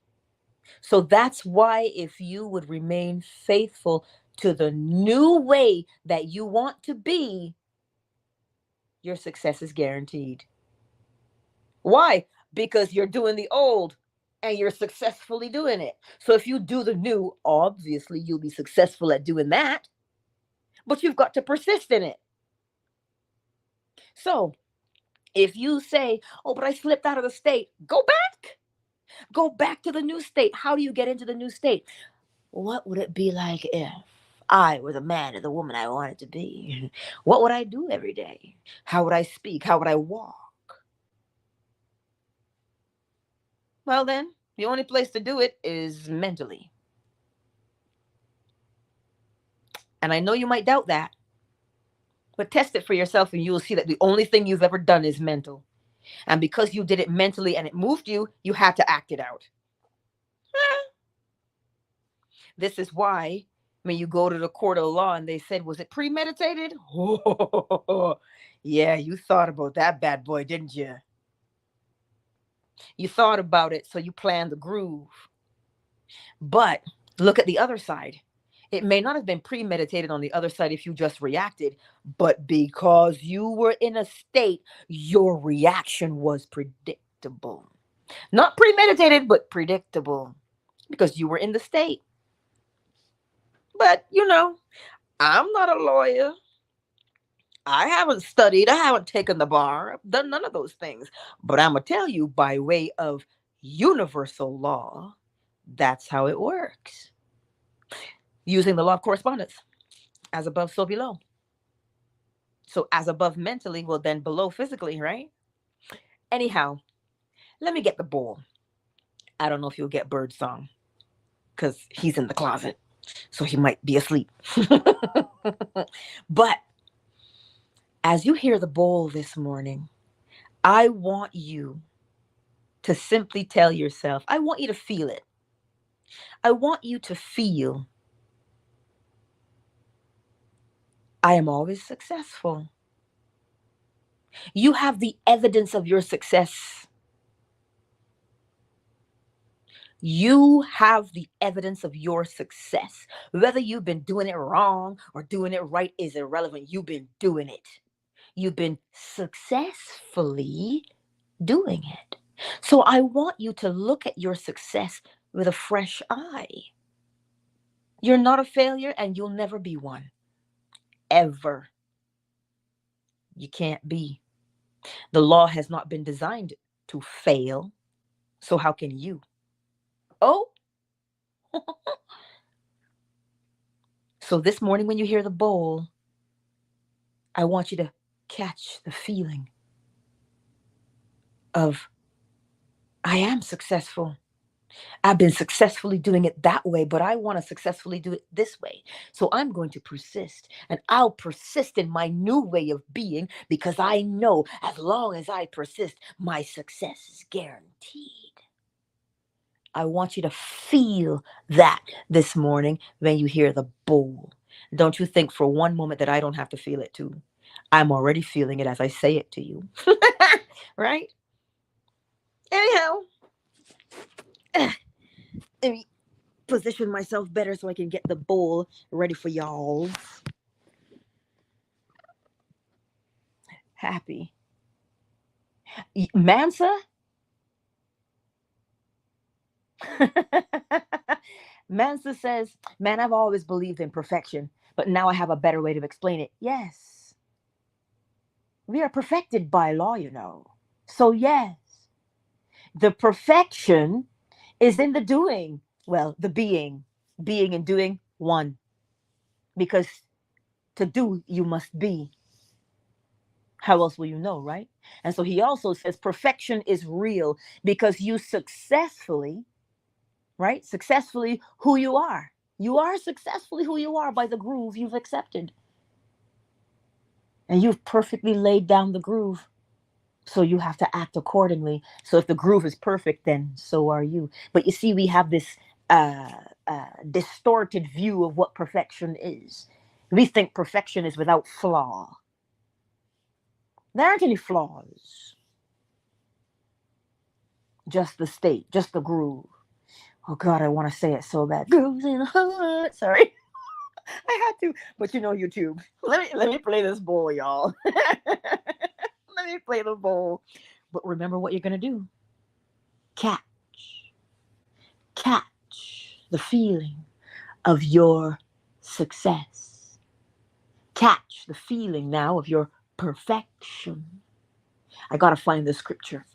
S1: So that's why if you would remain faithful to the new way that you want to be, your success is guaranteed. Why? Because you're doing the old and you're successfully doing it. So if you do the new, obviously you'll be successful at doing that, but you've got to persist in it. So if you say, oh, but I slipped out of the state, go back. Go back to the new state. How do you get into the new state? What would it be like if I were the man or the woman I wanted to be? What would I do every day? How would I speak? How would I walk? Well, then, the only place to do it is mentally. And I know you might doubt that, but test it for yourself and you will see that the only thing you've ever done is mental. And because you did it mentally and it moved you, you had to act it out. This is why when you go to the court of law and they said, was it premeditated? Oh, yeah, you thought about that bad boy, didn't you? You thought about it, so you planned the groove. But look at the other side. It may not have been premeditated on the other side if you just reacted, but because you were in a state, your reaction was predictable. Not premeditated, but predictable because you were in the state. But, I'm not a lawyer. I haven't studied. I haven't taken the bar. I've done none of those things. But I'm going to tell you by way of universal law, that's how it works. Using the law of correspondence. As above, so below. So as above mentally, well, then below physically, right? Anyhow, let me get the bowl. I don't know if you'll get Birdsong because he's in the closet. So he might be asleep. But as you hear the bowl this morning, I want you to simply tell yourself, I want you to feel it. I want you to feel, I am always successful. You have the evidence of your success. You have the evidence of your success. Whether you've been doing it wrong or doing it right is irrelevant. You've been doing it. You've been successfully doing it. So I want you to look at your success with a fresh eye. You're not a failure and you'll never be one. Ever. You can't be. The law has not been designed to fail. So how can you? Oh. So this morning when you hear the bowl, I want you to catch the feeling of, I am successful. I've been successfully doing it that way, but I want to successfully do it this way. So I'm going to persist, and I'll persist in my new way of being because I know as long as I persist, my success is guaranteed. I want you to feel that this morning when you hear the bowl. Don't you think for one moment that I don't have to feel it too. I'm already feeling it as I say it to you. Right? Anyhow, let me position myself better so I can get the bowl ready for y'all. Happy. Mansa? Mansa says, man, I've always believed in perfection, but now I have a better way to explain it. Yes. We are perfected by law, So yes, the perfection is in the doing. Well, the being and doing one. Because to do, you must be. How else will you know, right? And so he also says perfection is real because you successfully, right? Successfully who you are. You are successfully who you are by the groove you've accepted. And you've perfectly laid down the groove. So you have to act accordingly. So if the groove is perfect, then so are you. But you see, we have this distorted view of what perfection is. We think perfection is without flaw. There aren't any flaws. Just the state, just the groove. Oh God, I want to say it so bad. Grooves in the heart. Sorry. I had to, but YouTube. Let me play this bowl, y'all. Let me play the bowl. But remember what you're gonna do. Catch the feeling of your success. Catch the feeling now of your perfection. I gotta find the scripture.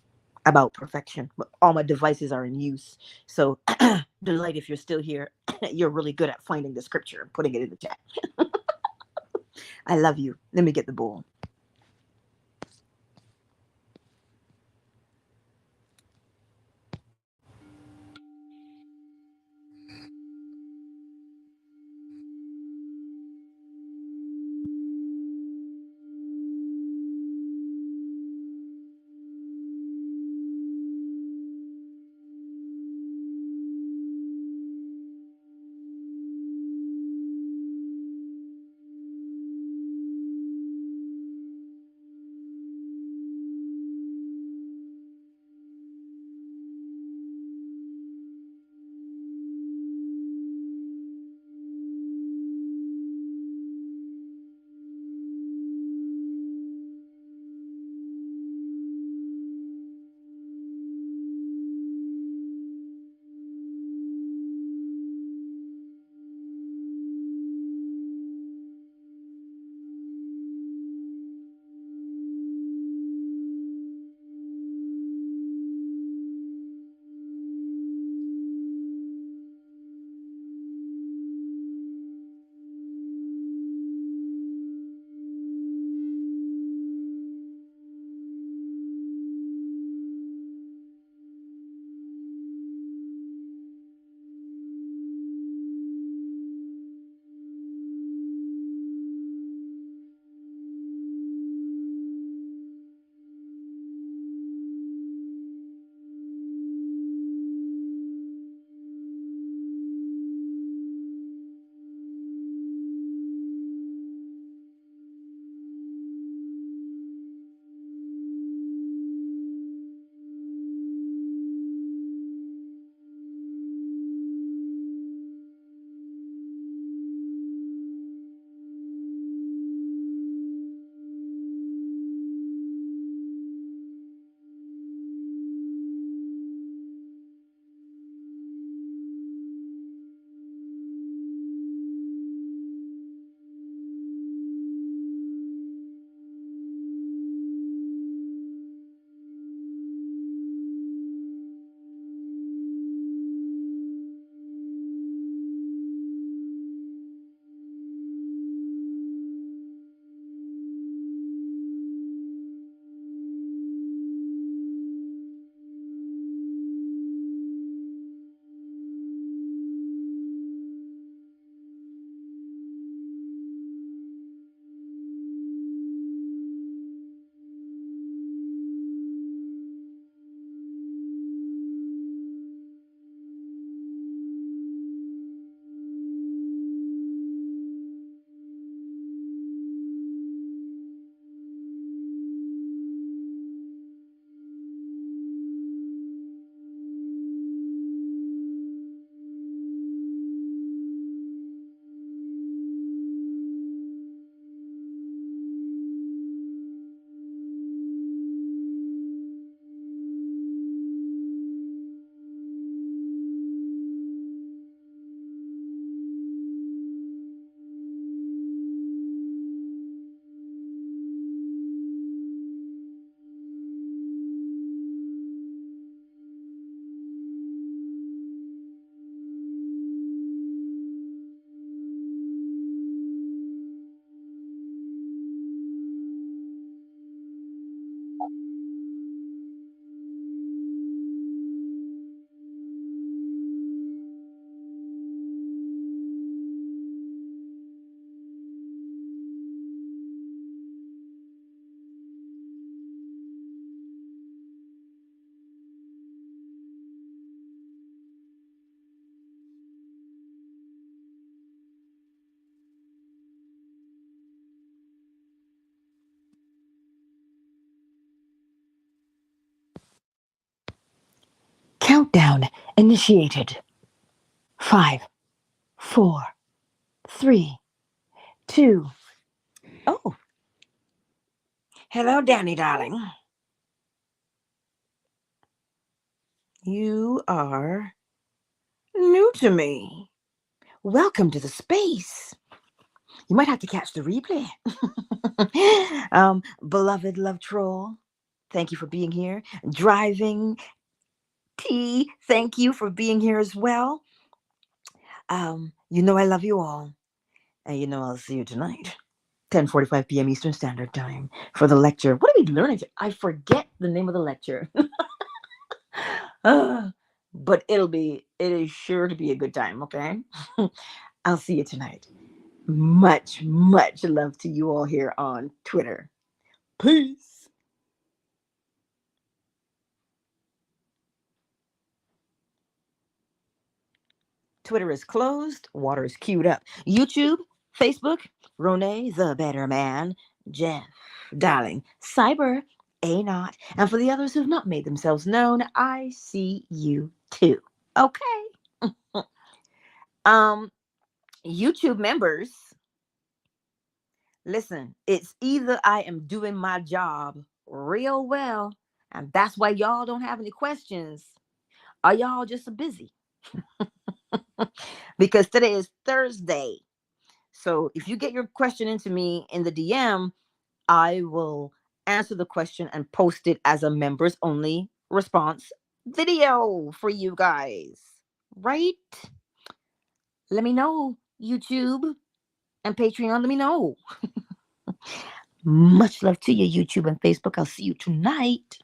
S1: about perfection. But all my devices are in use. So, Delight, if you're still here, you're really good at finding the scripture and putting it in the chat. I love you. Let me get the bowl. Countdown initiated. 5, 4, 3, 2. Oh, hello, Danny, darling. You are new to me. Welcome to the space. You might have to catch the replay. Beloved love troll, thank you for being here. Driving T, thank you for being here as well. You know I love you all. And you know I'll see you tonight. 10:45 p.m. Eastern Standard Time for the lecture. What are we learning? I forget the name of the lecture. Ah, but it is sure to be a good time, okay? I'll see you tonight. Much, much love to you all here on Twitter. Peace. Twitter is closed. Water is queued up. YouTube, Facebook, Rone the Better Man, Jeff, Darling, Cyber, A Not, and for the others who've not made themselves known, I see you too. Okay. um, YouTube members, listen, it's either I am doing my job real well, and that's why y'all don't have any questions, or y'all just busy. Because today is Thursday. So if you get your question into me in the DM, I will answer the question and post it as a members only response video for you guys. Right? Let me know, YouTube and Patreon. Let me know. Much love to you, YouTube and Facebook. I'll see you tonight.